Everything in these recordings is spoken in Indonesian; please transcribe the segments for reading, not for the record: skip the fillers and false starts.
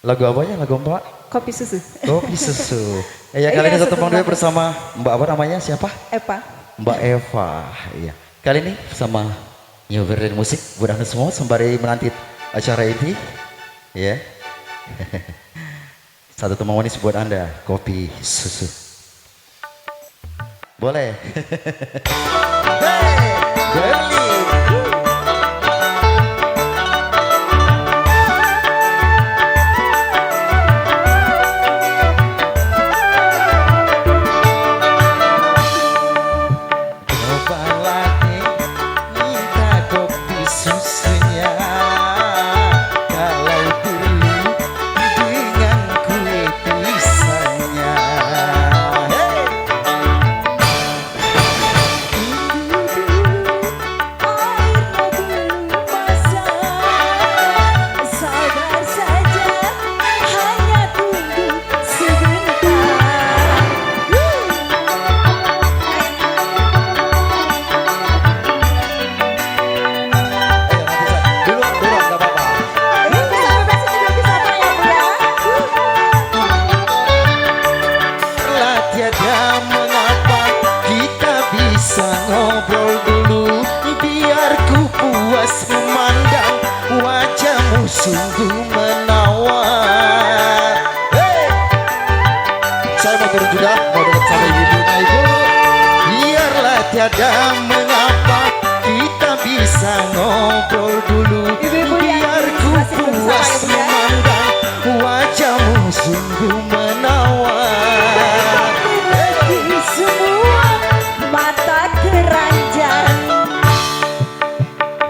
Lagu apanya? Lagu Mbak? Kopi susu. Kopi susu. Ya kali ini satu dua bersama Mbak apa namanya? Siapa? Eva. Mbak Eva. Iya. Kali ini sama nyobain musik buat anda semua sembari menanti acara ini. Ya. Satu teman manis buat anda, kopi susu. Boleh. Hey, Berli. Ngobrol dulu biar ku puas memandang wajahmu sungguh menawan. Hey! Saya mau turun juga, mau dekat sama ibunya ibu. Biarlah tiada mengapa kita bisa ngobrol dulu biar ku puas memandang wajahmu sungguh menawan. Semua mata keranjang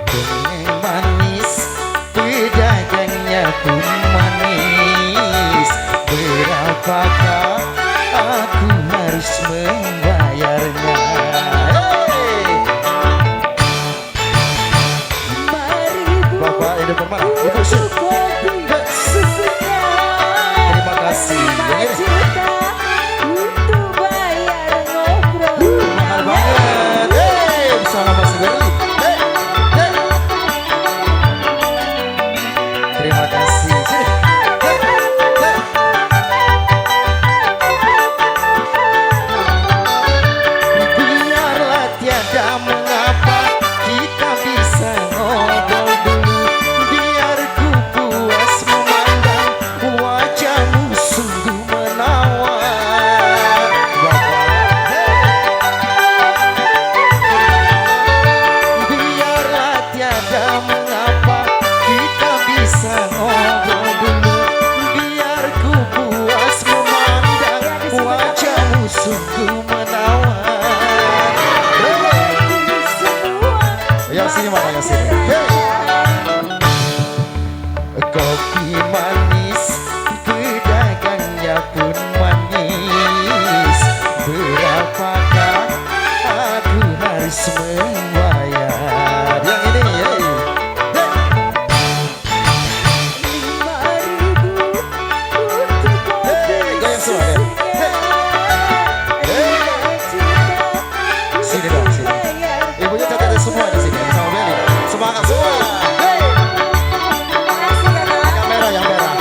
dongeng manis pedagangnya pun manis. Berapakah aku harus membayarnya? Hey! Bapak yang depan mana? Ibu sih. Terima kasih. Terima kasih. Biarlah tiada mengapa kita bisa ngobrol dulu biar ku puas memandang wajahmu sungguh menawan. Biarlah tiada mengapa kita bisa ngobrol dulu biar ku puas memandang wajahmu sungguh menawan. Yang sini mana yang sini? Hey! Kopi manis pedagangnya pun manis. Berapakah aku harus membayar? Yang ini, hey! Goyang semua ya. Sini dong, sini. Ibunya catat semua di sini sama Beli. Semangat semua. Hey! Yang merah, yang merah.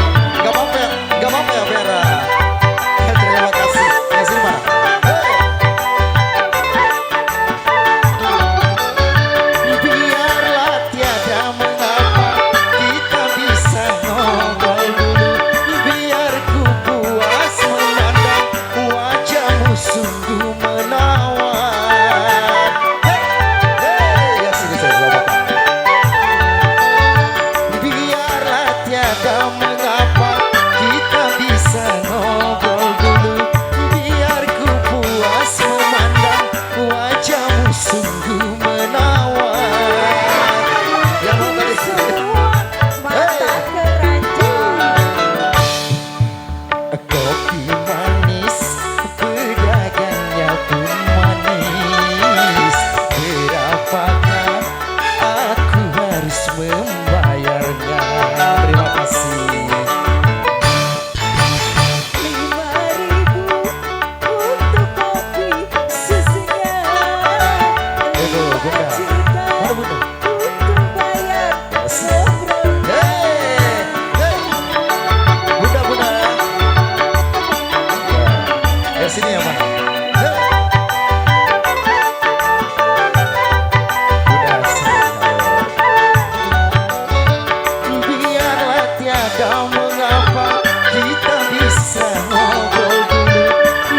tiada mengapa kita bisa ngobrol dulu.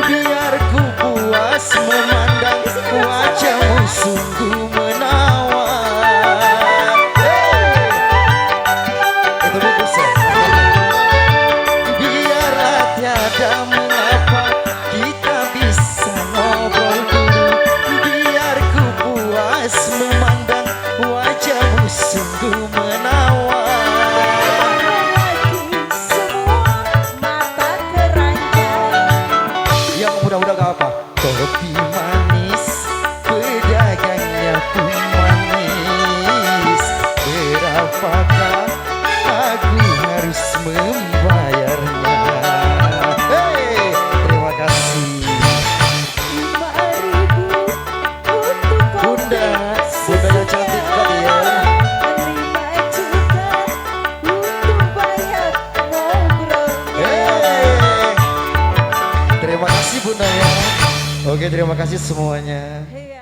Biar ku puas memandang wajahmu sungguh menawan. Itu bagus ya. Biarlah tiada mengapa kita bisa ngobrol dulu. Biar ku puas memandang wajahmu sungguh menawan. Yang muda-muda gak apa. Kopi manis, pedagangnya pun manis. Berapakah aku harus membayarnya? Hei, terima kasih. 5.000 untuk Bunda, bunda yang cantik kali ya. 5 juta untuk bayar ngobrolnya. Terima kasih bunda ya. Oke, terima kasih semuanya. Iya.